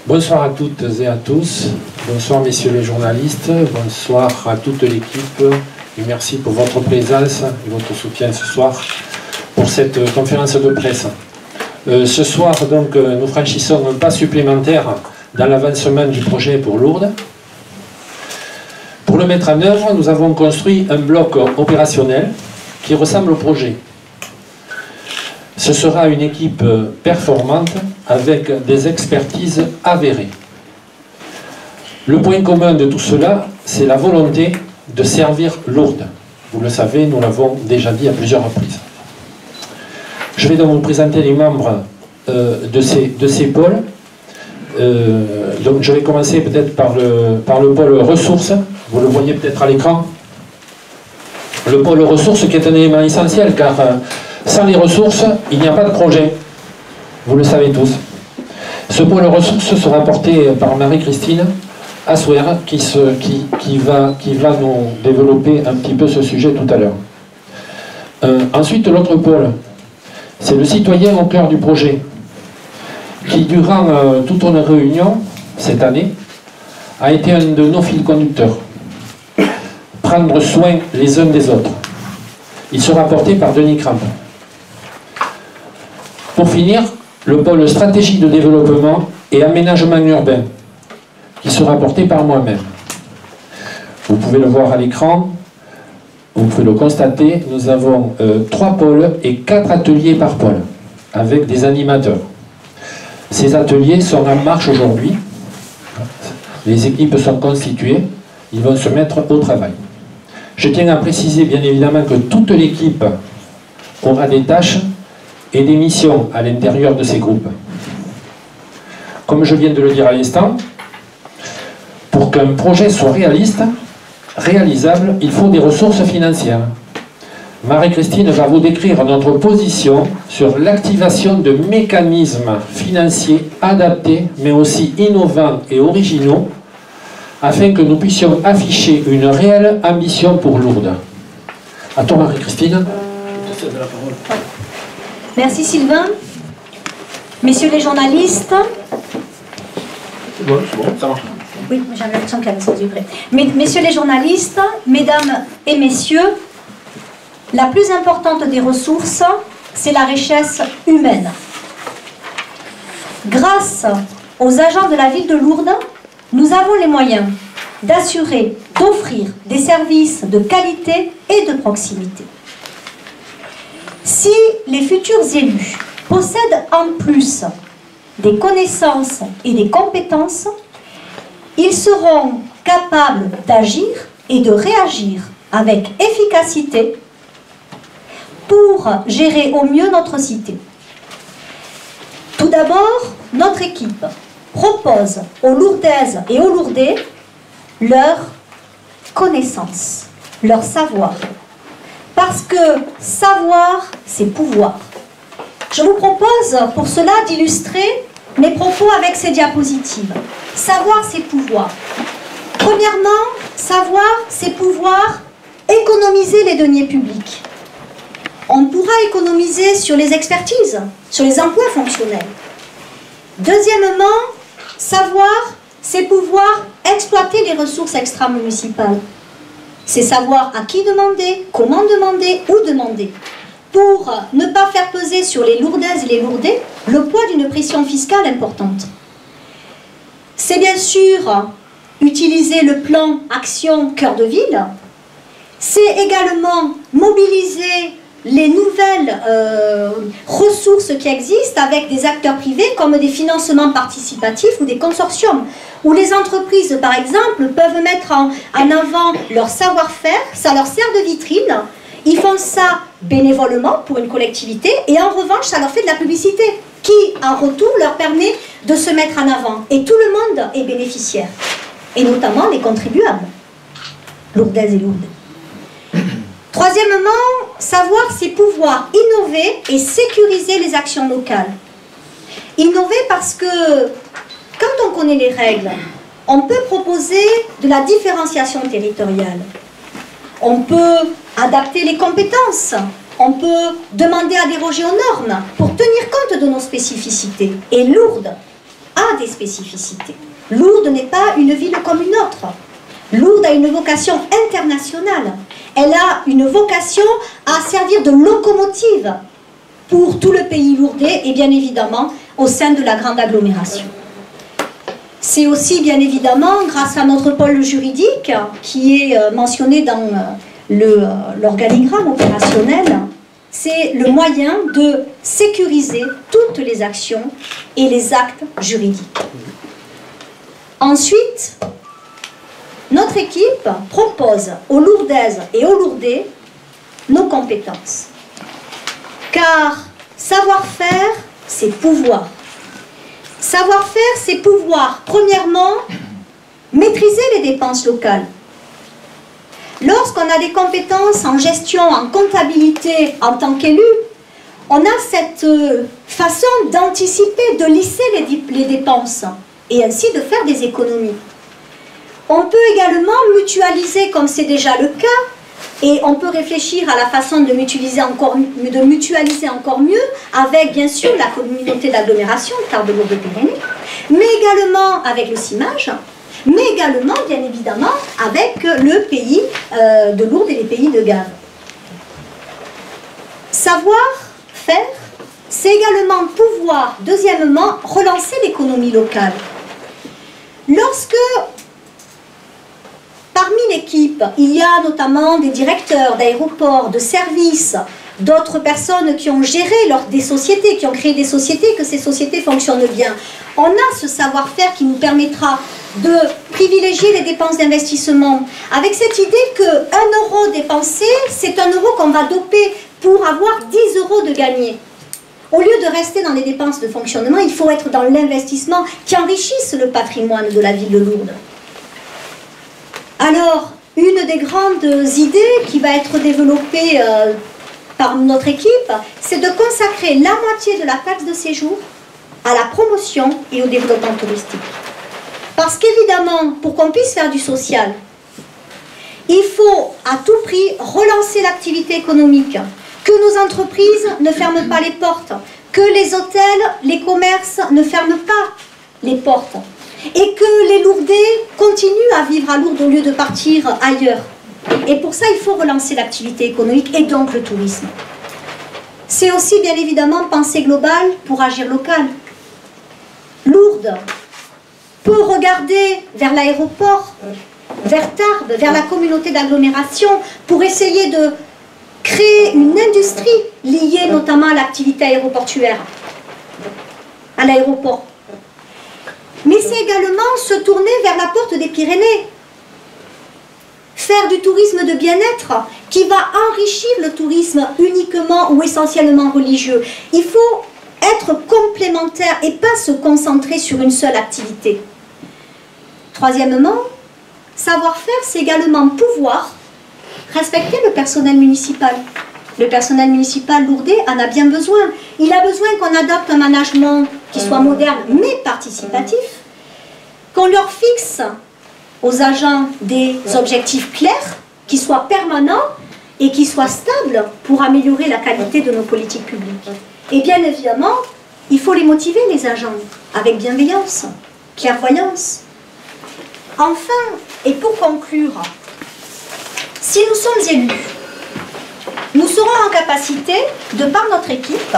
Bonsoir à toutes et à tous, bonsoir messieurs les journalistes, bonsoir à toute l'équipe et merci pour votre présence et votre soutien ce soir pour cette conférence de presse. Ce soir donc nous franchissons un pas supplémentaire dans l'avancement du projet pour Lourdes. Pour le mettre en œuvre, nous avons construit un bloc opérationnel qui ressemble au projet. Ce sera une équipe performante avec des expertises avérées. Le point commun de tout cela, c'est la volonté de servir Lourdes. Vous le savez, nous l'avons déjà dit à plusieurs reprises. Je vais donc vous présenter les membres de ces pôles. Donc je vais commencer peut-être par le pôle ressources. Vous le voyez peut-être à l'écran. Le pôle ressources qui est un élément essentiel car sans les ressources, il n'y a pas de projet. Vous le savez tous. Ce pôle ressources sera porté par Marie-Christine Assouer qui va nous développer un petit peu ce sujet tout à l'heure. Ensuite, l'autre pôle, c'est le citoyen au cœur du projet qui, durant toute une réunion cette année, a été un de nos fils conducteurs. Prendre soin les uns des autres. Il sera porté par Denis Cramp. Pour finir, le pôle stratégie de développement et aménagement urbain, qui sera porté par moi-même. Vous pouvez le voir à l'écran, vous pouvez le constater, nous avons 3 pôles et 4 ateliers par pôle, avec des animateurs. Ces ateliers sont en marche aujourd'hui, les équipes sont constituées, ils vont se mettre au travail. Je tiens à préciser bien évidemment que toute l'équipe aura des tâches et des missions à l'intérieur de ces groupes. Comme je viens de le dire à l'instant, pour qu'un projet soit réaliste, réalisable, il faut des ressources financières. Marie-Christine va vous décrire notre position sur l'activation de mécanismes financiers adaptés, mais aussi innovants et originaux, afin que nous puissions afficher une réelle ambition pour Lourdes. À toi Marie-Christine. Je te cède la parole. Merci Sylvain. Messieurs les journalistes. C'est bon, ça marche. Oui, j'avais l'impression que la maison du prêt. Messieurs les journalistes, mesdames et messieurs, la plus importante des ressources, c'est la richesse humaine. Grâce aux agents de la ville de Lourdes, nous avons les moyens d'assurer, d'offrir des services de qualité et de proximité. Si les futurs élus possèdent en plus des connaissances et des compétences, ils seront capables d'agir et de réagir avec efficacité pour gérer au mieux notre cité. Tout d'abord, notre équipe propose aux Lourdaises et aux Lourdais leur connaissance, leur savoir. Parce que savoir, c'est pouvoir. Je vous propose pour cela d'illustrer mes propos avec ces diapositives. Savoir, c'est pouvoir. Premièrement, savoir, c'est pouvoir économiser les deniers publics. On pourra économiser sur les expertises, sur les emplois fonctionnels. Deuxièmement, savoir, c'est pouvoir exploiter les ressources extra-municipales. C'est savoir à qui demander, comment demander, où demander, pour ne pas faire peser sur les Lourdaises et les Lourdais le poids d'une pression fiscale importante. C'est bien sûr utiliser le plan Action Cœur de Ville, c'est également mobiliser les nouvelles ressources qui existent avec des acteurs privés comme des financements participatifs ou des consortiums, où les entreprises, par exemple, peuvent mettre en avant leur savoir-faire, ça leur sert de vitrine, ils font ça bénévolement pour une collectivité, et en revanche, ça leur fait de la publicité, qui, en retour, leur permet de se mettre en avant. Et tout le monde est bénéficiaire, et notamment les contribuables, Lourdaises et Lourdes. Troisièmement, savoir, c'est pouvoir innover et sécuriser les actions locales. Innover parce que, quand on connaît les règles, on peut proposer de la différenciation territoriale. On peut adapter les compétences. On peut demander à déroger aux normes pour tenir compte de nos spécificités. Et Lourdes a des spécificités. Lourdes n'est pas une ville comme une autre. Lourdes a une vocation internationale. Elle a une vocation à servir de locomotive pour tout le pays lourdais et bien évidemment au sein de la grande agglomération. C'est aussi bien évidemment grâce à notre pôle juridique qui est mentionné dans l'organigramme opérationnel, c'est le moyen de sécuriser toutes les actions et les actes juridiques. Ensuite, notre équipe propose aux Lourdaises et aux Lourdais nos compétences. Car savoir-faire, c'est pouvoir. Savoir-faire, c'est pouvoir, premièrement, maîtriser les dépenses locales. Lorsqu'on a des compétences en gestion, en comptabilité, en tant qu'élu, on a cette façon d'anticiper, de lisser les dépenses et ainsi de faire des économies. On peut également mutualiser comme c'est déjà le cas et on peut réfléchir à la façon de mutualiser encore mieux avec bien sûr la communauté d'agglomération, Tarbes-Lourdes-Pyrénées, mais également avec le CIMAGE, mais également bien évidemment avec le pays de Lourdes et les pays de Gave. Savoir-faire, c'est également pouvoir, deuxièmement, relancer l'économie locale. Lorsque parmi l'équipe, il y a notamment des directeurs d'aéroports, de services, d'autres personnes qui ont géré des sociétés, qui ont créé des sociétés, que ces sociétés fonctionnent bien. On a ce savoir-faire qui nous permettra de privilégier les dépenses d'investissement avec cette idée que 1 euro dépensé, c'est 1 euro qu'on va doper pour avoir 10 euros de gagné. Au lieu de rester dans les dépenses de fonctionnement, il faut être dans l'investissement qui enrichisse le patrimoine de la ville de Lourdes. Alors, une des grandes idées qui va être développée par notre équipe, c'est de consacrer la moitié de la taxe de séjour à la promotion et au développement touristique. Parce qu'évidemment, pour qu'on puisse faire du social, il faut à tout prix relancer l'activité économique, que nos entreprises ne ferment pas les portes, que les hôtels, les commerces ne ferment pas les portes, et que les Lourdais continuent à vivre à Lourdes au lieu de partir ailleurs. Et pour ça, il faut relancer l'activité économique et donc le tourisme. C'est aussi bien évidemment penser global pour agir local. Lourdes peut regarder vers l'aéroport, vers Tarbes, vers la communauté d'agglomération pour essayer de créer une industrie liée notamment à l'activité aéroportuaire, à l'aéroport. Mais c'est également se tourner vers la porte des Pyrénées, faire du tourisme de bien-être qui va enrichir le tourisme uniquement ou essentiellement religieux. Il faut être complémentaire et pas se concentrer sur une seule activité. Troisièmement, savoir-faire, c'est également pouvoir respecter le personnel municipal. Le personnel municipal lourdais en a bien besoin. Il a besoin qu'on adopte un management qui soit moderne mais participatif, qu'on leur fixe aux agents des objectifs clairs, qui soient permanents et qui soient stables pour améliorer la qualité de nos politiques publiques. Et bien évidemment, il faut les motiver, les agents, avec bienveillance, clairvoyance. Enfin, et pour conclure, si nous sommes élus, nous serons en capacité, de par notre équipe,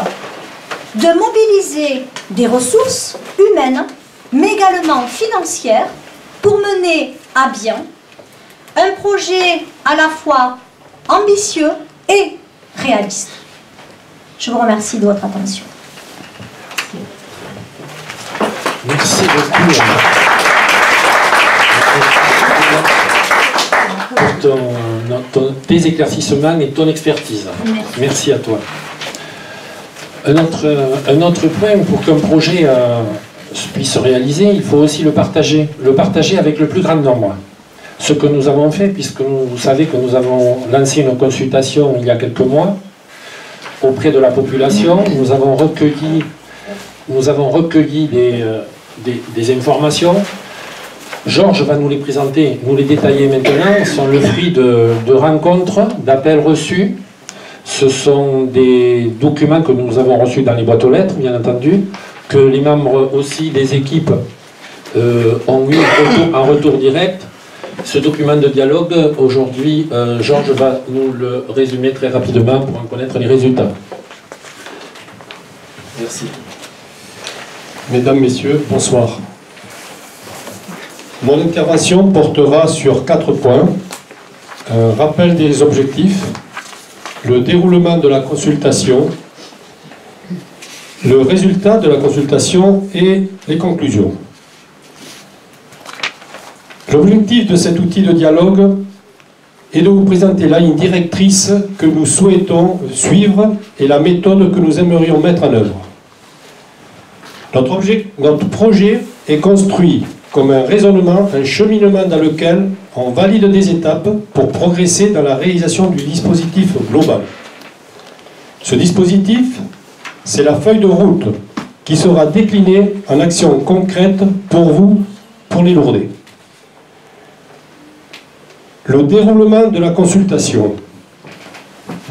de mobiliser des ressources humaines, mais également financières, pour mener à bien un projet à la fois ambitieux et réaliste. Je vous remercie de votre attention. Merci beaucoup pour tes éclaircissements et ton expertise. Merci à toi. Un autre point, pour qu'un projet puisse se réaliser, il faut aussi le partager avec le plus grand nombre. Ce que nous avons fait, puisque vous savez que nous avons lancé une consultation il y a quelques mois auprès de la population, nous avons recueilli des informations. Georges va nous les présenter, nous les détailler maintenant. Ce sont le fruit de rencontres, d'appels reçus. Ce sont des documents que nous avons reçus dans les boîtes aux lettres, bien entendu. que les membres aussi des équipes ont eu un retour direct. Ce document de dialogue, aujourd'hui, Georges va nous le résumer très rapidement pour en connaître les résultats. Merci. Mesdames, Messieurs, bonsoir. Mon intervention portera sur 4 points. Un rappel des objectifs, le déroulement de la consultation, le résultat de la consultation et les conclusions. L'objectif de cet outil de dialogue est de vous présenter la ligne directrice que nous souhaitons suivre et la méthode que nous aimerions mettre en œuvre. Notre projet est construit comme un raisonnement, un cheminement dans lequel on valide des étapes pour progresser dans la réalisation du dispositif global. Ce dispositif, c'est la feuille de route qui sera déclinée en actions concrètes pour vous, pour les Lourdais. Le déroulement de la consultation.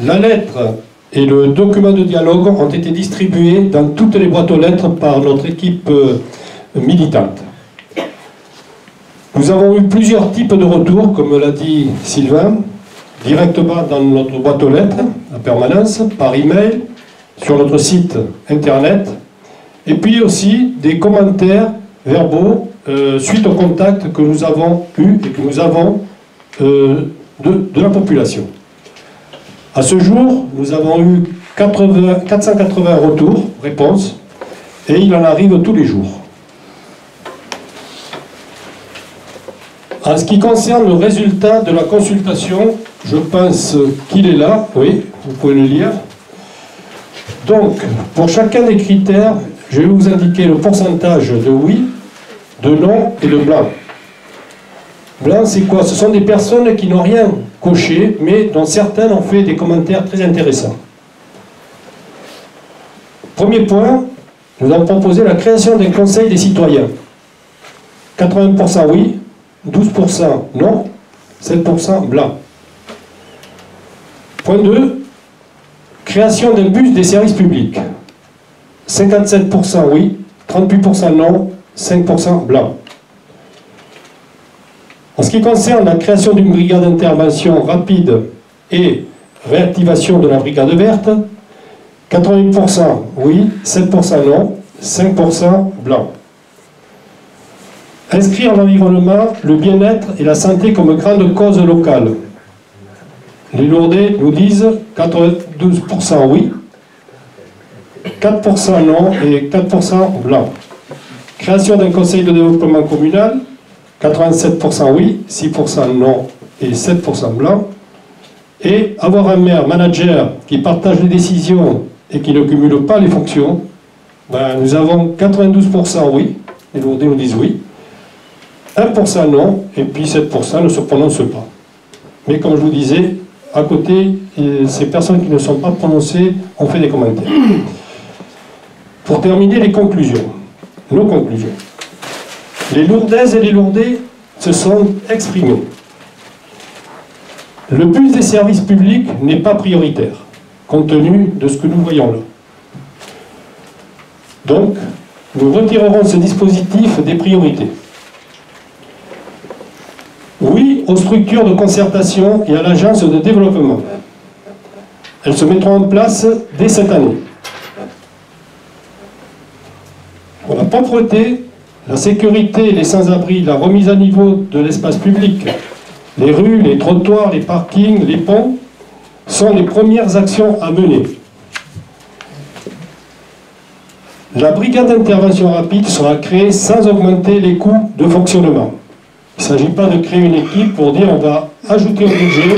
La lettre et le document de dialogue ont été distribués dans toutes les boîtes aux lettres par notre équipe militante. Nous avons eu plusieurs types de retours, comme l'a dit Sylvain, directement dans notre boîte aux lettres, en permanence, par email, sur notre site internet, et puis aussi des commentaires verbaux suite au contact que nous avons eu et que nous avons de la population. À ce jour, nous avons eu 480 retours, réponses, et il en arrive tous les jours. En ce qui concerne le résultat de la consultation, je pense qu'il est là, oui, vous pouvez le lire. Donc, pour chacun des critères, je vais vous indiquer le pourcentage de oui, de non et de blanc. Blanc, c'est quoi? Ce sont des personnes qui n'ont rien coché, mais dont certaines ont fait des commentaires très intéressants. Premier point, nous avons proposé la création d'un conseil des citoyens. 80% oui, 12% non, 7% blanc. Point 2, création d'un bus des services publics. 57% oui, 38% non, 5% blanc. En ce qui concerne la création d'une brigade d'intervention rapide et réactivation de la brigade verte, 88% oui, 7% non, 5% blanc. Inscrire l'environnement, le bien-être et la santé comme grande cause locale. Les Lourdais nous disent 92% oui, 4% non et 4% blanc. Création d'un conseil de développement communal, 87% oui, 6% non et 7% blanc. Et avoir un maire manager qui partage les décisions et qui ne cumule pas les fonctions, ben, nous avons 92% oui, les Lourdais nous disent oui, 1% non, et puis 7% ne se prononcent pas. Mais comme je vous disais, à côté, ces personnes qui ne sont pas prononcées ont fait des commentaires. Pour terminer, les conclusions. Nos conclusions. Les Lourdaises et les Lourdais se sont exprimés. Le bus des services publics n'est pas prioritaire, compte tenu de ce que nous voyons là. Donc, nous retirerons ce dispositif des priorités. Oui aux structures de concertation et à l'agence de développement. Elles se mettront en place dès cette année. Pour la propreté, la sécurité, les sans-abri, la remise à niveau de l'espace public, les rues, les trottoirs, les parkings, les ponts, sont les premières actions à mener. La brigade d'intervention rapide sera créée sans augmenter les coûts de fonctionnement. Il ne s'agit pas de créer une équipe pour dire on va ajouter au budget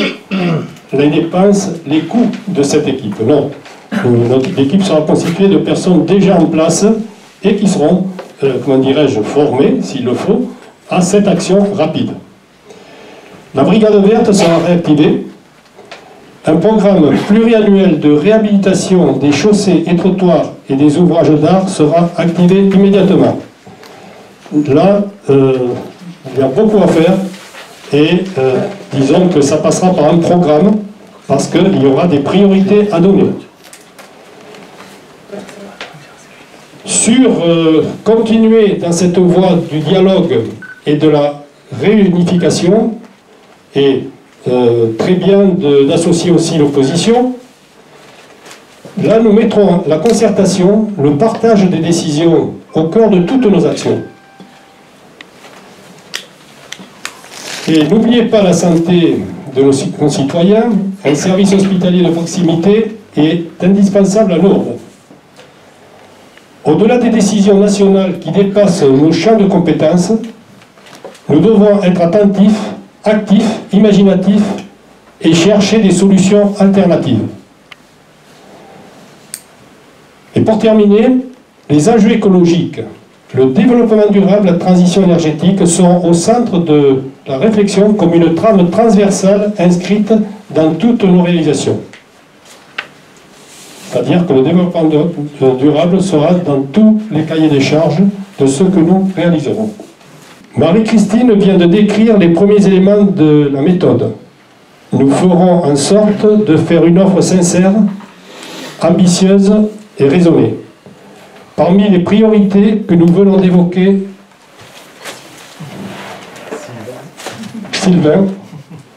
les dépenses, les coûts de cette équipe. Non. Notre équipe sera constituée de personnes déjà en place et qui seront, comment dirais-je, formées, s'il le faut, à cette action rapide. La brigade verte sera réactivée. Un programme pluriannuel de réhabilitation des chaussées et trottoirs et des ouvrages d'art sera activé immédiatement. Là, il y a beaucoup à faire et disons que ça passera par un programme parce qu'il y aura des priorités à donner. continuer dans cette voie du dialogue et de la réunification, et très bien d'associer aussi l'opposition. Là, nous mettrons la concertation, le partage des décisions au cœur de toutes nos actions. Et n'oubliez pas la santé de nos concitoyens. Un service hospitalier de proximité est indispensable à Lourdes. Au-delà des décisions nationales qui dépassent nos champs de compétences, nous devons être attentifs, actifs, imaginatifs et chercher des solutions alternatives. Et pour terminer, les enjeux écologiques, le développement durable, la transition énergétique sont au centre de la réflexion comme une trame transversale inscrite dans toutes nos réalisations. C'est-à-dire que le développement durable sera dans tous les cahiers des charges de ce que nous réaliserons. Marie-Christine vient de décrire les premiers éléments de la méthode. Nous ferons en sorte de faire une offre sincère, ambitieuse et raisonnée. Parmi les priorités que nous venons d'évoquer, Sylvain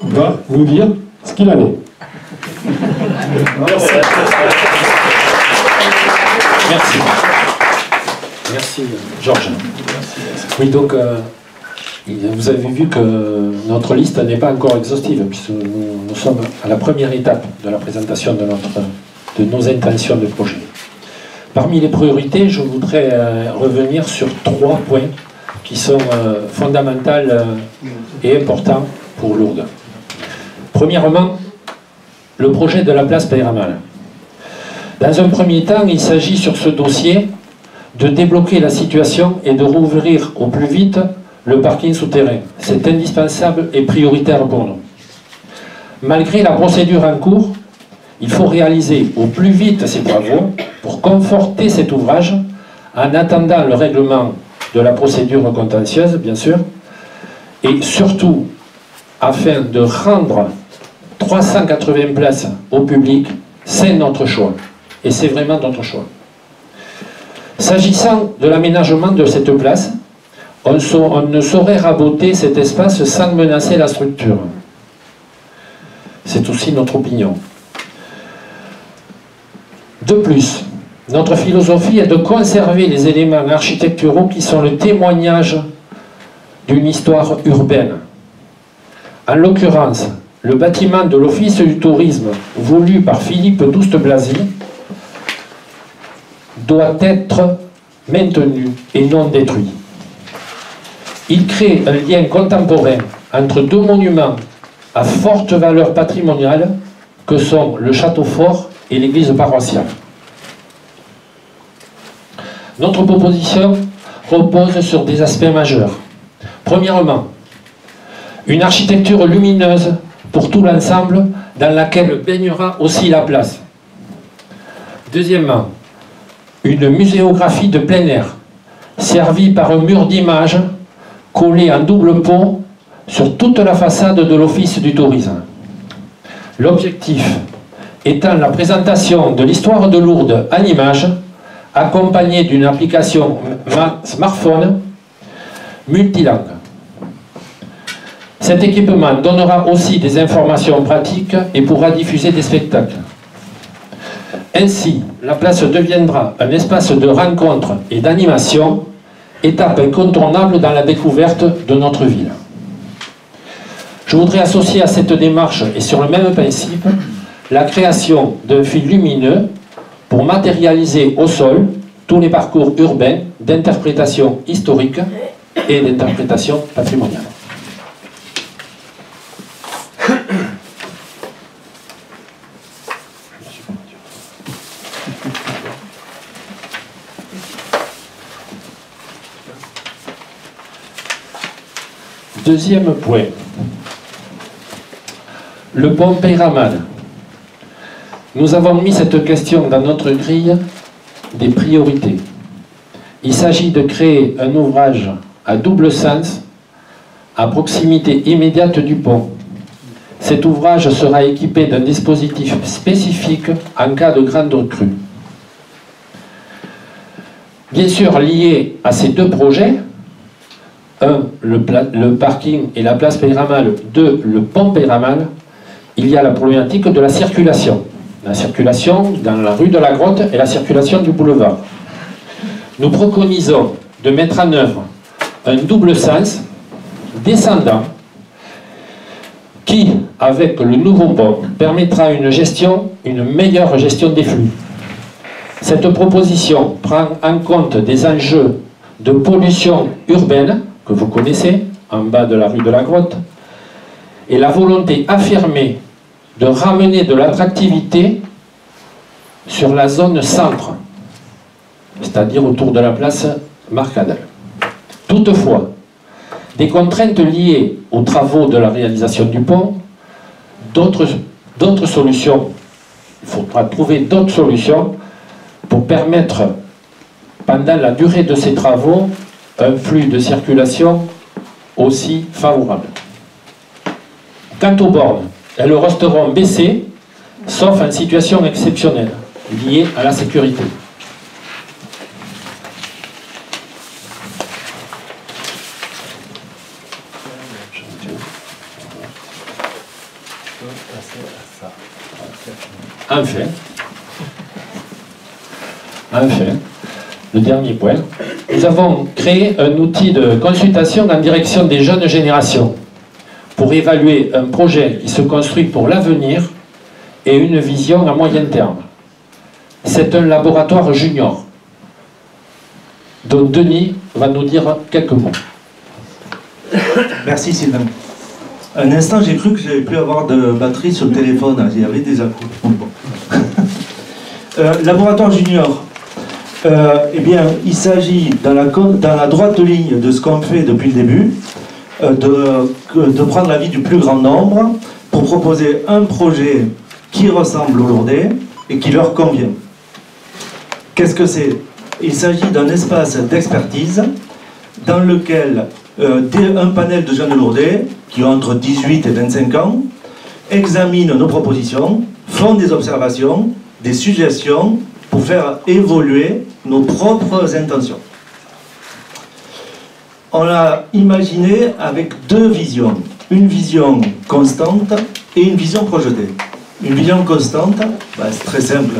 va nous dire ce qu'il en est. Merci. Merci. Merci, Georges. Oui, donc, vous avez vu que notre liste n'est pas encore exhaustive, puisque nous sommes à la première étape de la présentation de nos intentions de projet. Parmi les priorités, je voudrais revenir sur 3 points qui sont fondamentaux et importants pour Lourdes. Premièrement, le projet de la place Peyramale. Dans un premier temps, il s'agit sur ce dossier de débloquer la situation et de rouvrir au plus vite le parking souterrain. C'est indispensable et prioritaire pour nous. Malgré la procédure en cours, il faut réaliser au plus vite ces travaux pour conforter cet ouvrage en attendant le règlement de la procédure contentieuse, bien sûr, et surtout afin de rendre 380 places au public, c'est notre choix. Et c'est vraiment notre choix. S'agissant de l'aménagement de cette place, on ne saurait raboter cet espace sans menacer la structure. C'est aussi notre opinion. De plus, notre philosophie est de conserver les éléments architecturaux qui sont le témoignage d'une histoire urbaine. En l'occurrence, le bâtiment de l'Office du tourisme voulu par Philippe Douste-Blazy doit être maintenu et non détruit. Il crée un lien contemporain entre 2 monuments à forte valeur patrimoniale que sont le château fort et l'église paroissiale. Notre proposition repose sur des aspects majeurs. Premièrement, une architecture lumineuse pour tout l'ensemble dans laquelle baignera aussi la place. Deuxièmement, une muséographie de plein air, servie par un mur d'images collé en double pont sur toute la façade de l'Office du tourisme. L'objectif étant la présentation de l'histoire de Lourdes en images, accompagnée d'une application smartphone multilangue. Cet équipement donnera aussi des informations pratiques et pourra diffuser des spectacles. Ainsi, la place deviendra un espace de rencontre et d'animation, étape incontournable dans la découverte de notre ville. Je voudrais associer à cette démarche, et sur le même principe, la création d'un fil lumineux pour matérialiser au sol tous les parcours urbains d'interprétation historique et d'interprétation patrimoniale. Deuxième point, le pont Peyramale. Nous avons mis cette question dans notre grille des priorités. Il s'agit de créer un ouvrage à double sens à proximité immédiate du pont. Cet ouvrage sera équipé d'un dispositif spécifique en cas de grande crue. Bien sûr, lié à ces deux projets, un, le parking et la place Peyramale, deux, le pont Peyramale, il y a la problématique de la circulation. La circulation dans la rue de la Grotte et la circulation du boulevard. Nous préconisons de mettre en œuvre un double sens descendant qui, avec le nouveau pont, permettra une meilleure gestion des flux. Cette proposition prend en compte des enjeux de pollution urbaine, que vous connaissez, en bas de la rue de la Grotte, et la volonté affirmée de ramener de l'attractivité sur la zone centre, c'est-à-dire autour de la place Marcadel. Toutefois, des contraintes liées aux travaux de la réalisation du pont, d'autres solutions, il faudra trouver d'autres solutions pour permettre, pendant la durée de ces travaux, un flux de circulation aussi favorable. Quant aux bornes, elles resteront baissées, sauf en situation exceptionnelle, liée à la sécurité. Enfin, le dernier point, nous avons créé un outil de consultation en direction des jeunes générations pour évaluer un projet qui se construit pour l'avenir et une vision à moyen terme. C'est un laboratoire junior dont Denis va nous dire quelques mots. Merci Sylvain. Un instant, j'ai cru que j'avais plus avoir de batterie sur le téléphone. Il y avait des accros. Laboratoire junior. Eh bien, il s'agit, dans la droite ligne de ce qu'on fait depuis le début, de prendre l'avis du plus grand nombre pour proposer un projet qui ressemble au Lourdais et qui leur convient. Qu'est-ce que c'est? Il s'agit d'un espace d'expertise dans lequel un panel de jeunes Lourdais qui ont entre 18 et 25 ans examinent nos propositions, font des observations, des suggestions pour faire évoluer nos propres intentions. On l'a imaginé avec deux visions. Une vision constante et une vision projetée. Une vision constante, c'est très simple.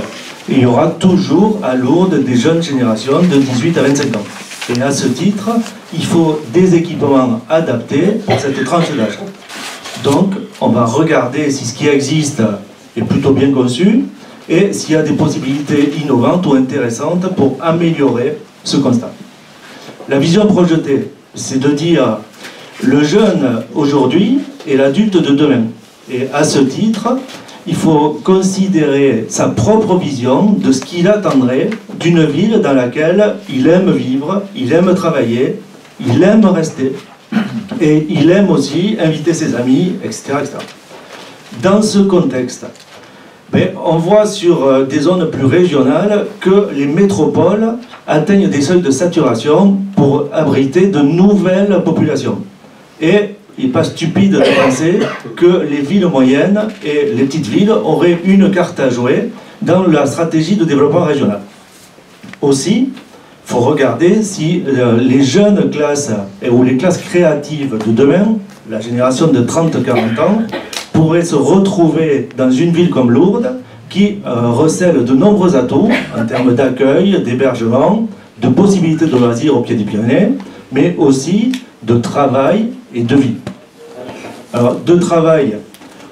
Il y aura toujours à Lourdes des jeunes générations de 18 à 25 ans. Et à ce titre, il faut des équipements adaptés pour cette tranche d'âge. Donc, on va regarder si ce qui existe est plutôt bien conçu et s'il y a des possibilités innovantes ou intéressantes pour améliorer ce constat. La vision projetée, c'est de dire le jeune aujourd'hui est l'adulte de demain. Et à ce titre, il faut considérer sa propre vision de ce qu'il attendrait d'une ville dans laquelle il aime vivre, il aime travailler, il aime rester, et il aime aussi inviter ses amis, etc. etc. Dans ce contexte, on voit sur des zones plus régionales que les métropoles atteignent des seuils de saturation pour abriter de nouvelles populations. Et il n'est pas stupide de penser que les villes moyennes et les petites villes auraient une carte à jouer dans la stratégie de développement régional. Aussi, il faut regarder si les jeunes classes ou les classes créatives de demain, la génération de 30-40 ans, pourraient se retrouver dans une ville comme Lourdes qui recèle de nombreux atouts en termes d'accueil, d'hébergement, de possibilités de loisirs au pied des Pyrénées, mais aussi de travail et de vie. Alors, de travail,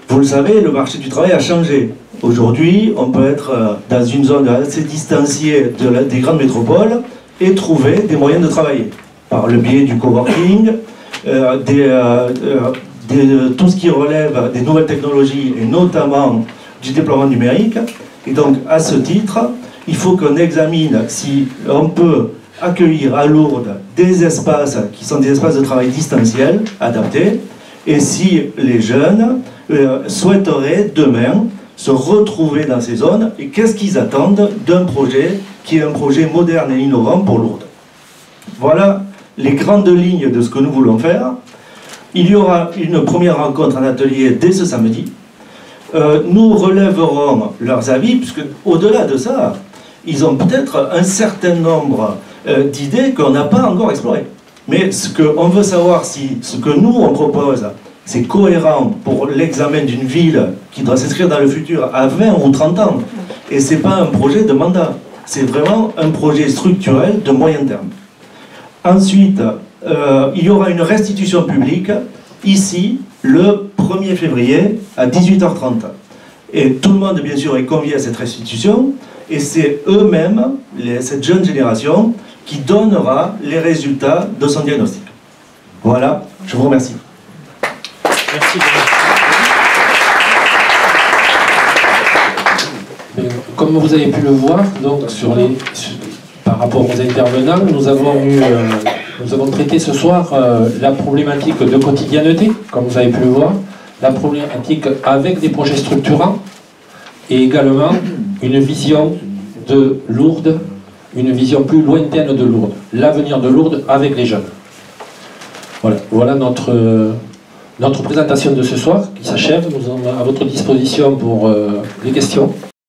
vous le savez, le marché du travail a changé. Aujourd'hui, on peut être dans une zone assez distanciée des grandes métropoles et trouver des moyens de travailler, par le biais du coworking, tout ce qui relève des nouvelles technologies et notamment du déploiement numérique. Et donc, à ce titre, il faut qu'on examine si on peut accueillir à Lourdes des espaces qui sont des espaces de travail distanciels, adaptés, et si les jeunes souhaiteraient demain se retrouver dans ces zones, et qu'est-ce qu'ils attendent d'un projet qui est un projet moderne et innovant pour Lourdes. Voilà les grandes lignes de ce que nous voulons faire. Il y aura une première rencontre en atelier dès ce samedi. Nous relèverons leurs avis, puisque au-delà de ça, ils ont peut-être un certain nombre d'idées qu'on n'a pas encore explorées. Mais ce qu'on veut savoir, si ce que nous on propose, c'est cohérent pour l'examen d'une ville qui doit s'inscrire dans le futur à 20 ou 30 ans. Et ce n'est pas un projet de mandat, c'est vraiment un projet structurel de moyen terme. Ensuite, il y aura une restitution publique, ici, le 1er février à 18h30. Et tout le monde, bien sûr, est convié à cette restitution, et c'est eux-mêmes, cette jeune génération, qui donnera les résultats de son diagnostic. Voilà, je vous remercie. Merci. Comme vous avez pu le voir, donc par rapport aux intervenants, nous avons traité ce soir la problématique de quotidienneté, comme vous avez pu le voir, la problématique avec des projets structurants, et également une vision de Lourdes, une vision plus lointaine de Lourdes, l'avenir de Lourdes avec les jeunes. Voilà notre présentation de ce soir qui s'achève. Nous sommes à votre disposition pour les questions.